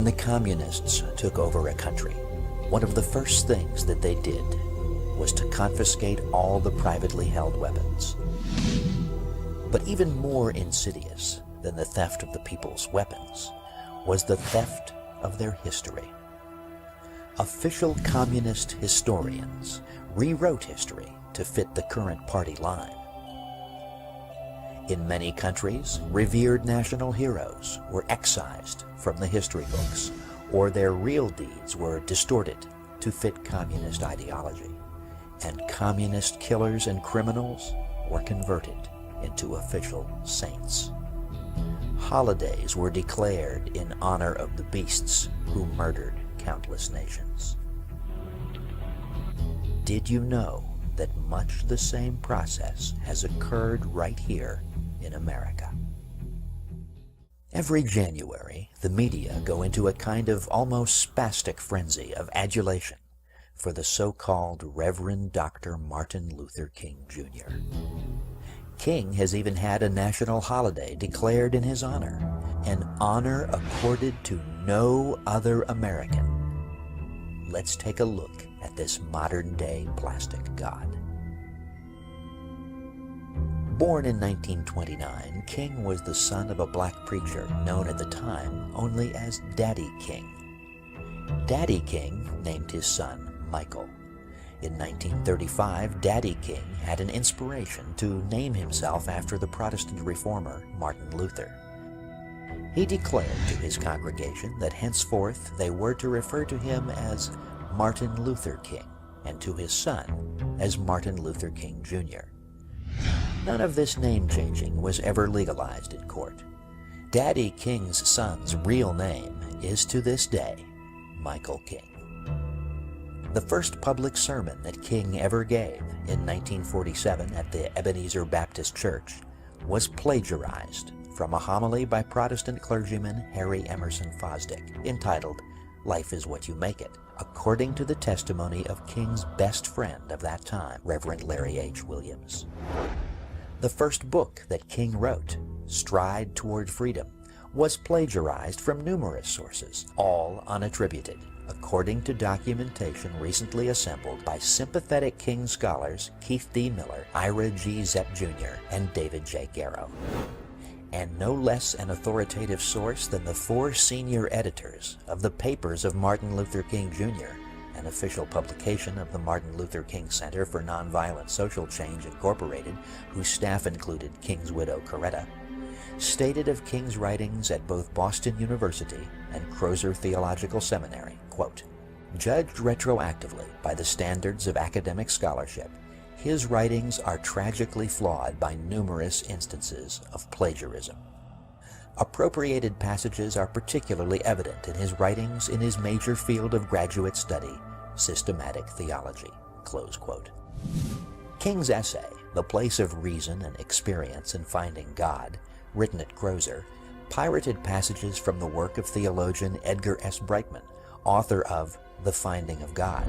the communists took over a country, one of the first things that they did was to confiscate all the privately held weapons. But even more insidious than the theft of the people's weapons was the theft of their history. Official communist historians rewrote history to fit the current party line. In many countries, revered national heroes were excised from the history books, or their real deeds were distorted to fit communist ideology, and communist killers and criminals were converted into official saints. Holidays were declared in honor of the beasts who murdered countless nations. Did you know that much the same process has occurred right here in America? Every January, the media go into a kind of almost spastic frenzy of adulation for the so-called Reverend Dr. Martin Luther King Jr. King has even had a national holiday declared in his honor, an honor accorded to no other American. Let's take a look at this modern-day plastic god. Born in 1929, King was the son of a black preacher known at the time only as Daddy King. Daddy King named his son Michael. In 1935, Daddy King had an inspiration to name himself after the Protestant reformer Martin Luther. He declared to his congregation that henceforth they were to refer to him as Martin Luther King, and to his son as Martin Luther King Jr. None of this name-changing was ever legalized in court. Daddy King's son's real name is to this day Michael King. The first public sermon that King ever gave in 1947 at the Ebenezer Baptist Church was plagiarized from a homily by Protestant clergyman Harry Emerson Fosdick entitled "Life is What You Make It," according to the testimony of King's best friend of that time, Reverend Larry H. Williams. The first book that King wrote, Stride Toward Freedom, was plagiarized from numerous sources, all unattributed, according to documentation recently assembled by sympathetic King scholars Keith D. Miller, Ira G. Zepp Jr., and David J. Garrow. And no less an authoritative source than the 4 senior editors of the Papers of Martin Luther King Jr., an official publication of the Martin Luther King Center for Nonviolent Social Change Incorporated, whose staff included King's widow Coretta, stated of King's writings at both Boston University and Crozer Theological Seminary, quote, "Judged retroactively by the standards of academic scholarship, his writings are tragically flawed by numerous instances of plagiarism. Appropriated passages are particularly evident in his writings in his major field of graduate study, systematic theology," close quote. King's essay, The Place of Reason and Experience in Finding God, written at Crozer, pirated passages from the work of theologian Edgar S. Brightman, author of The Finding of God.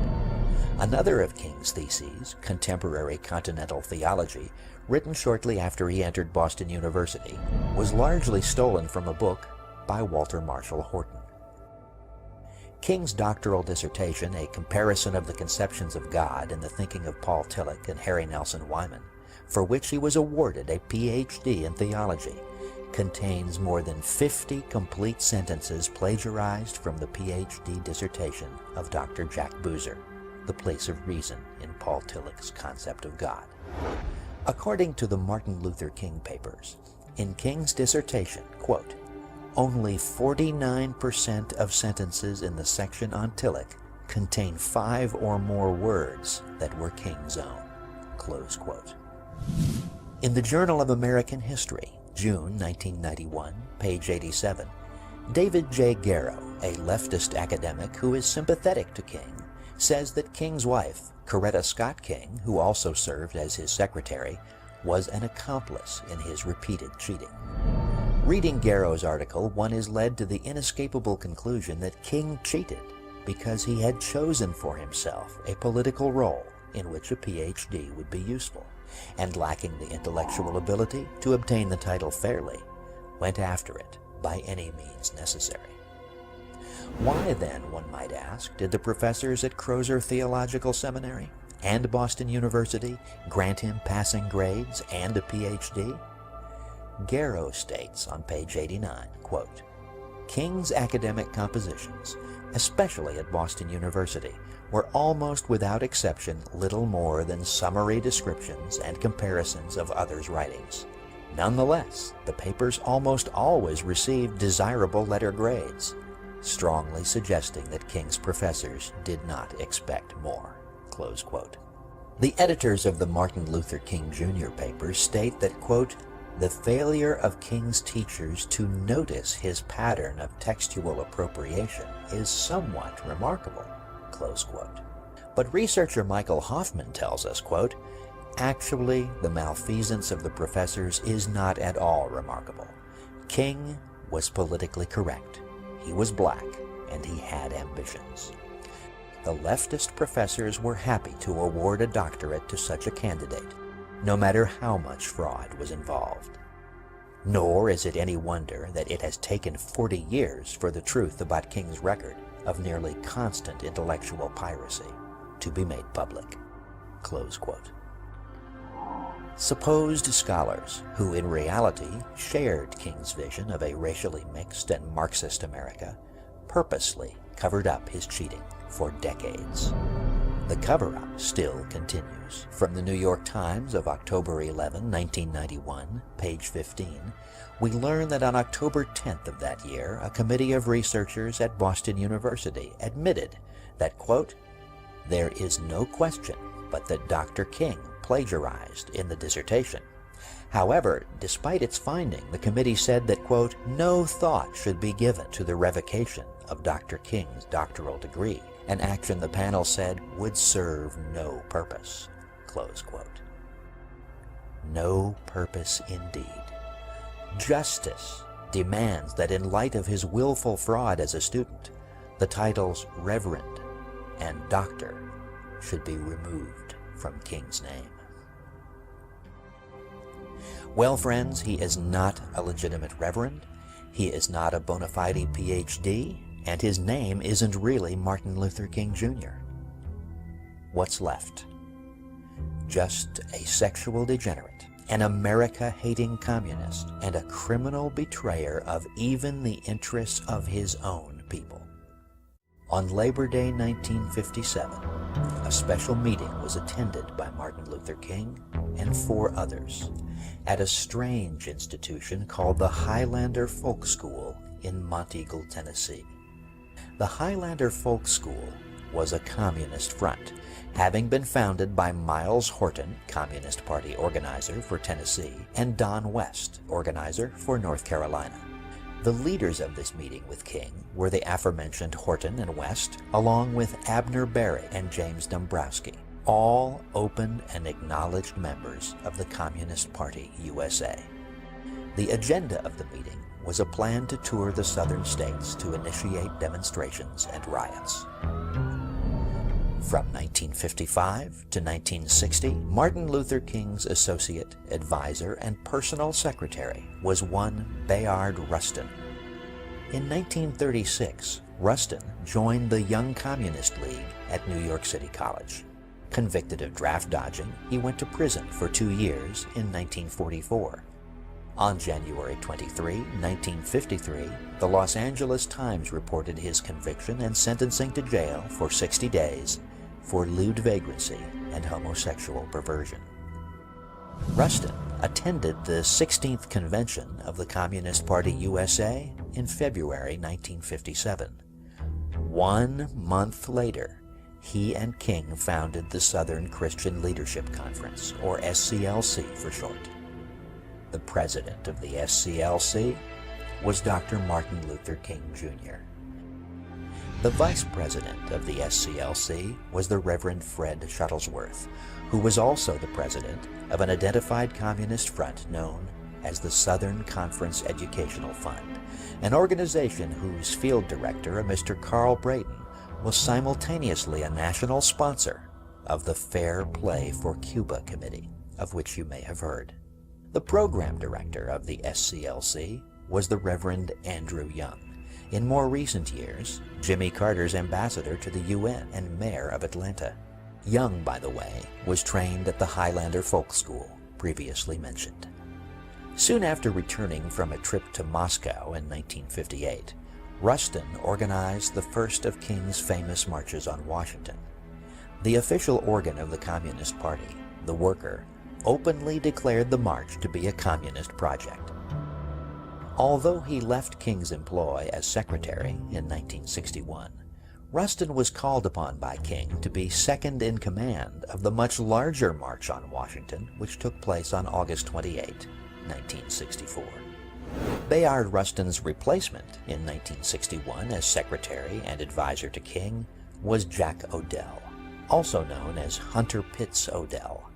Another of King's theses, Contemporary Continental Theology, written shortly after he entered Boston University, was largely stolen from a book by Walter Marshall Horton. King's doctoral dissertation, A Comparison of the Conceptions of God in the Thinking of Paul Tillich and Harry Nelson Wyman, for which he was awarded a Ph.D. in theology, contains more than 50 complete sentences plagiarized from the Ph.D. dissertation of Dr. Jack Boozer, The Place of Reason in Paul Tillich's Concept of God. According to the Martin Luther King Papers, in King's dissertation, quote, "Only 49% of sentences in the section on Tillich contain 5 or more words that were King's own," close quote. In the Journal of American History, June 1991, page 87, David J. Garrow, a leftist academic who is sympathetic to King, says that King's wife, Coretta Scott King, who also served as his secretary, was an accomplice in his repeated cheating. Reading Garrow's article, one is led to the inescapable conclusion that King cheated because he had chosen for himself a political role in which a Ph.D. would be useful, and lacking the intellectual ability to obtain the title fairly, went after it by any means necessary. Why then, one might ask, did the professors at Crozer Theological Seminary and Boston University grant him passing grades and a PhD? Garrow states on page 89, quote, "King's academic compositions, especially at Boston University, were almost without exception little more than summary descriptions and comparisons of others' writings. Nonetheless, the papers almost always received desirable letter grades, strongly suggesting that King's professors did not expect more." Close quote. The editors of the Martin Luther King Jr. papers state that, quote, "The failure of King's teachers to notice his pattern of textual appropriation is somewhat remarkable," close quote. But researcher Michael Hoffman tells us, quote, "Actually, the malfeasance of the professors is not at all remarkable. King was politically correct. He was black, and he had ambitions. The leftist professors were happy to award a doctorate to such a candidate, no matter how much fraud was involved. Nor is it any wonder that it has taken 40 years for the truth about King's record of nearly constant intellectual piracy to be made public." Close quote. Supposed scholars who in reality shared King's vision of a racially mixed and Marxist America purposely covered up his cheating for decades. The cover-up still continues. From the New York Times of October 11, 1991, page 15, we learn that on October 10th of that year, a committee of researchers at Boston University admitted that, quote, "There is no question but that Dr. King plagiarized in the dissertation. However, despite its finding, the committee said that, quote, no thought should be given to the revocation of Dr. King's doctoral degree, an action the panel said would serve no purpose," close quote. No purpose indeed. Justice demands that in light of his willful fraud as a student, the titles Reverend and Doctor should be removed from King's name. Well, friends, he is not a legitimate reverend, he is not a bona fide PhD, and his name isn't really Martin Luther King Jr. What's left? Just a sexual degenerate, an America-hating communist, and a criminal betrayer of even the interests of his own people. On Labor Day 1957, a special meeting was attended by Martin Luther King and 4 others at a strange institution called the Highlander Folk School in Monteagle, Tennessee. The Highlander Folk School was a communist front, having been founded by Miles Horton, Communist Party organizer for Tennessee, and Don West, organizer for North Carolina. The leaders of this meeting with King were the aforementioned Horton and West, along with Abner Berry and James Dombrowski, all open and acknowledged members of the Communist Party USA. The agenda of the meeting was a plan to tour the southern states to initiate demonstrations and riots. From 1955 to 1960, Martin Luther King's associate, advisor, and personal secretary was one Bayard Rustin. In 1936, Rustin joined the Young Communist League at New York City College. Convicted of draft dodging, he went to prison for 2 years in 1944. On January 23, 1953, the Los Angeles Times reported his conviction and sentencing to jail for 60 days for lewd vagrancy and homosexual perversion. Rustin attended the 16th convention of the Communist Party USA in February 1957. 1 month later, he and King founded the Southern Christian Leadership Conference, or SCLC for short. The president of the SCLC was Dr. Martin Luther King Jr. The vice president of the SCLC was the Reverend Fred Shuttlesworth, who was also the president of an identified communist front known as the Southern Conference Educational Fund, an organization whose field director, a Mr. Carl Brayton, was simultaneously a national sponsor of the Fair Play for Cuba Committee, of which you may have heard. The program director of the SCLC was the Reverend Andrew Young, In more recent years, Jimmy Carter's ambassador to the UN and mayor of Atlanta. Young, by the way, was trained at the Highlander Folk School, previously mentioned. Soon after returning from a trip to Moscow in 1958, Rustin organized the first of King's famous marches on Washington. The official organ of the Communist Party, the Worker, openly declared the march to be a communist project. Although he left King's employ as secretary in 1961, Rustin was called upon by King to be second in command of the much larger March on Washington, which took place on August 28, 1964. Bayard Rustin's replacement in 1961 as secretary and advisor to King was Jack Odell, also known as Hunter Pitts Odell.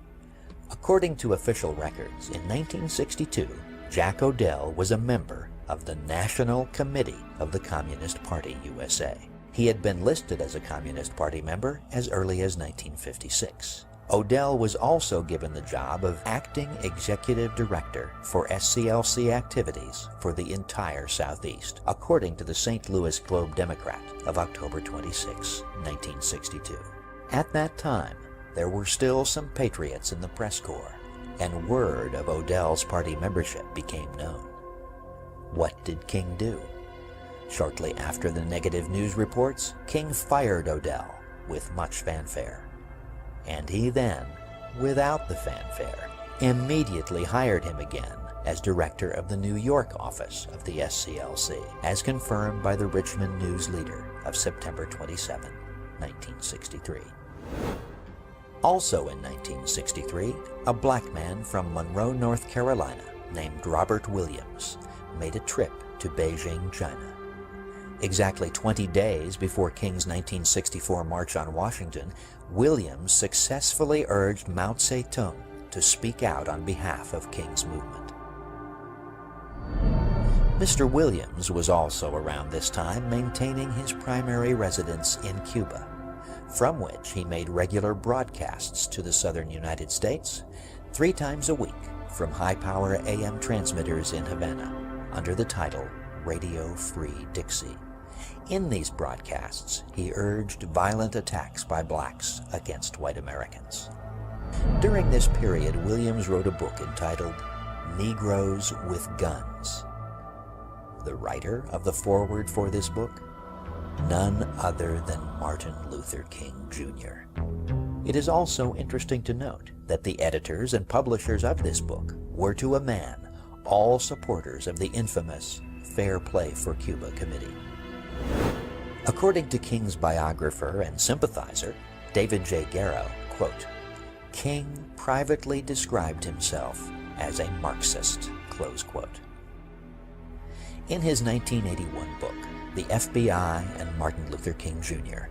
According to official records, in 1962, Jack Odell was a member of the National Committee of the Communist Party USA. He had been listed as a Communist Party member as early as 1956. Odell was also given the job of acting executive director for SCLC activities for the entire Southeast, according to the St. Louis Globe-Democrat of October 26, 1962. At that time, there were still some patriots in the press corps, and word of Odell's party membership became known. What did King do? Shortly after the negative news reports, King fired Odell with much fanfare. And he then, without the fanfare, immediately hired him again as director of the New York office of the SCLC, as confirmed by the Richmond News Leader of September 27, 1963. Also in 1963, a black man from Monroe, North Carolina, named Robert Williams, made a trip to Beijing, China. Exactly 20 days before King's 1964 March on Washington, Williams successfully urged Mao Zedong to speak out on behalf of King's movement. Mr. Williams was also around this time maintaining his primary residence in Cuba, from which he made regular broadcasts to the southern United States 3 times a week from high-power AM transmitters in Havana under the title Radio Free Dixie. In these broadcasts, he urged violent attacks by blacks against white Americans. During this period, Williams wrote a book entitled Negroes with Guns. The writer of the foreword for this book? None other than Martin Luther King, Jr. It is also interesting to note that the editors and publishers of this book were, to a man, all supporters of the infamous Fair Play for Cuba Committee. According to King's biographer and sympathizer, David J. Garrow, quote, King privately described himself as a Marxist, close quote. In his 1981 book, The FBI and Martin Luther King, Jr.,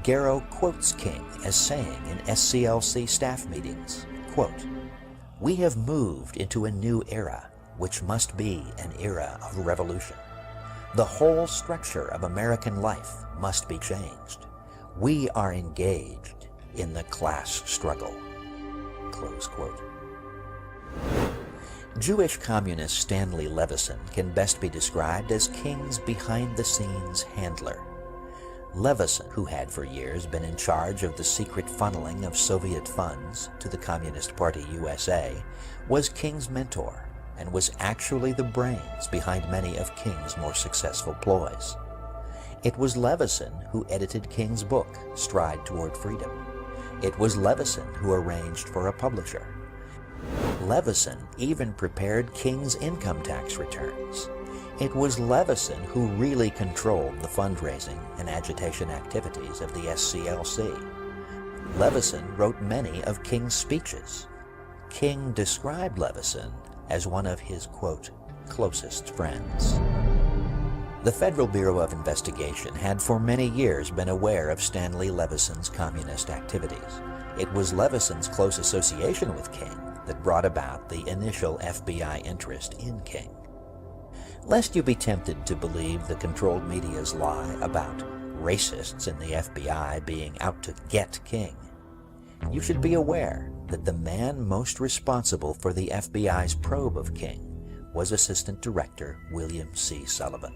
Garrow quotes King as saying in SCLC staff meetings, quote, "We have moved into a new era, which must be an era of revolution. The whole structure of American life must be changed. We are engaged in the class struggle." Close quote. Jewish communist Stanley Levison can best be described as King's behind-the-scenes handler. Levison, who had for years been in charge of the secret funneling of Soviet funds to the Communist Party USA, was King's mentor and was actually the brains behind many of King's more successful ploys. It was Levison who edited King's book, Stride Toward Freedom. It was Levison who arranged for a publisher. Levison even prepared King's income tax returns. It was Levison who really controlled the fundraising and agitation activities of the SCLC. Levison wrote many of King's speeches. King described Levison as one of his, quote, closest friends. The Federal Bureau of Investigation had for many years been aware of Stanley Levison's communist activities. It was Levison's close association with King that brought about the initial FBI interest in King. Lest you be tempted to believe the controlled media's lie about racists in the FBI being out to get King, you should be aware that the man most responsible for the FBI's probe of King was Assistant Director William C. Sullivan.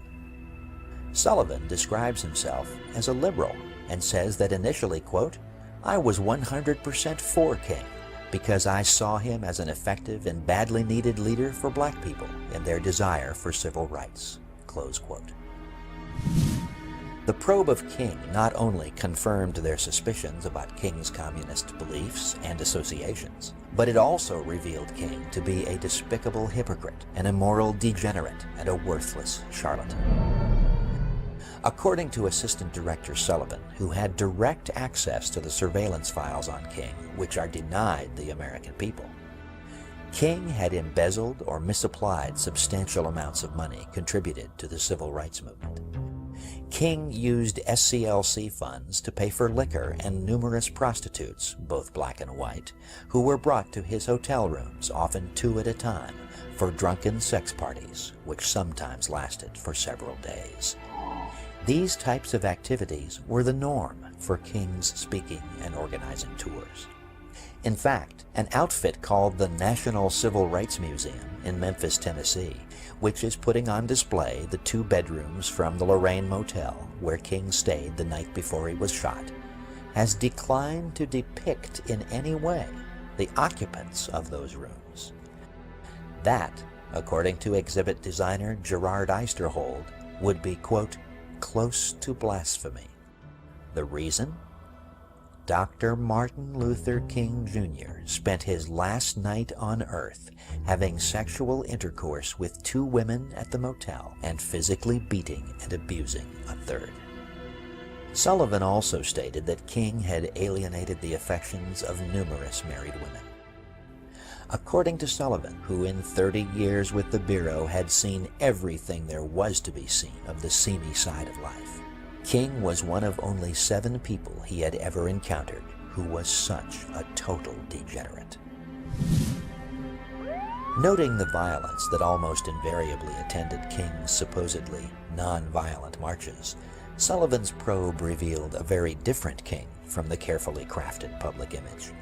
Sullivan describes himself as a liberal and says that initially, quote, "I was 100% for King because I saw him as an effective and badly needed leader for black people in their desire for civil rights," close quote. The probe of King not only confirmed their suspicions about King's communist beliefs and associations, but it also revealed King to be a despicable hypocrite, an immoral degenerate, and a worthless charlatan. According to Assistant Director Sullivan, who had direct access to the surveillance files on King, which are denied the American people, King had embezzled or misapplied substantial amounts of money contributed to the civil rights movement. King used SCLC funds to pay for liquor and numerous prostitutes, both black and white, who were brought to his hotel rooms, often 2 at a time, for drunken sex parties, which sometimes lasted for several days. These types of activities were the norm for King's speaking and organizing tours. In fact, an outfit called the National Civil Rights Museum in Memphis, Tennessee, which is putting on display the 2 bedrooms from the Lorraine Motel where King stayed the night before he was shot, has declined to depict in any way the occupants of those rooms. That, according to exhibit designer Gerard Eisterhold, would be, quote, "close to blasphemy." The reason? Dr. Martin Luther King Jr. spent his last night on Earth having sexual intercourse with 2 women at the motel and physically beating and abusing a 3rd. Sullivan also stated that King had alienated the affections of numerous married women. According to Sullivan, who in 30 years with the Bureau had seen everything there was to be seen of the seamy side of life, King was one of only 7 people he had ever encountered who was such a total degenerate. Noting the violence that almost invariably attended King's supposedly non-violent marches, Sullivan's probe revealed a very different King from the carefully crafted public image.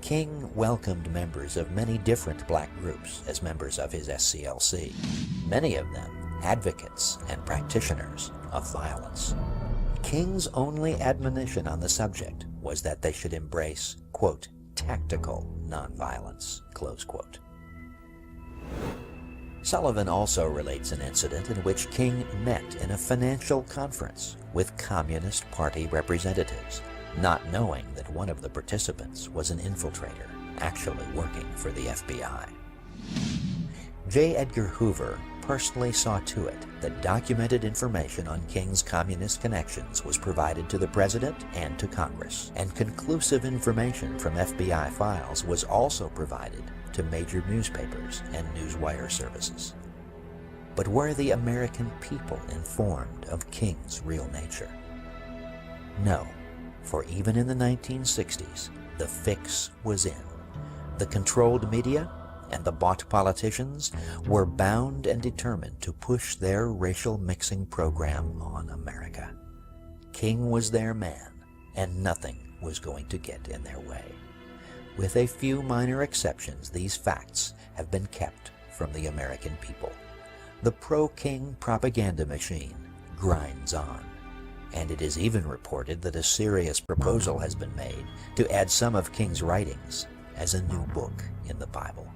King welcomed members of many different black groups as members of his SCLC, many of them advocates and practitioners of violence. King's only admonition on the subject was that they should embrace, quote, "tactical nonviolence," close quote. Sullivan also relates an incident in which King met in a financial conference with Communist Party representatives, not knowing that one of the participants was an infiltrator actually working for the FBI. J. Edgar Hoover personally saw to it that documented information on King's communist connections was provided to the President and to Congress, and conclusive information from FBI files was also provided to major newspapers and newswire services. But were the American people informed of King's real nature? No, for even in the 1960s, the fix was in. The controlled media and the bought politicians were bound and determined to push their racial mixing program on America. King was their man, and nothing was going to get in their way. With a few minor exceptions, these facts have been kept from the American people. The pro-King propaganda machine grinds on, and it is even reported that a serious proposal has been made to add some of King's writings as a new book in the Bible.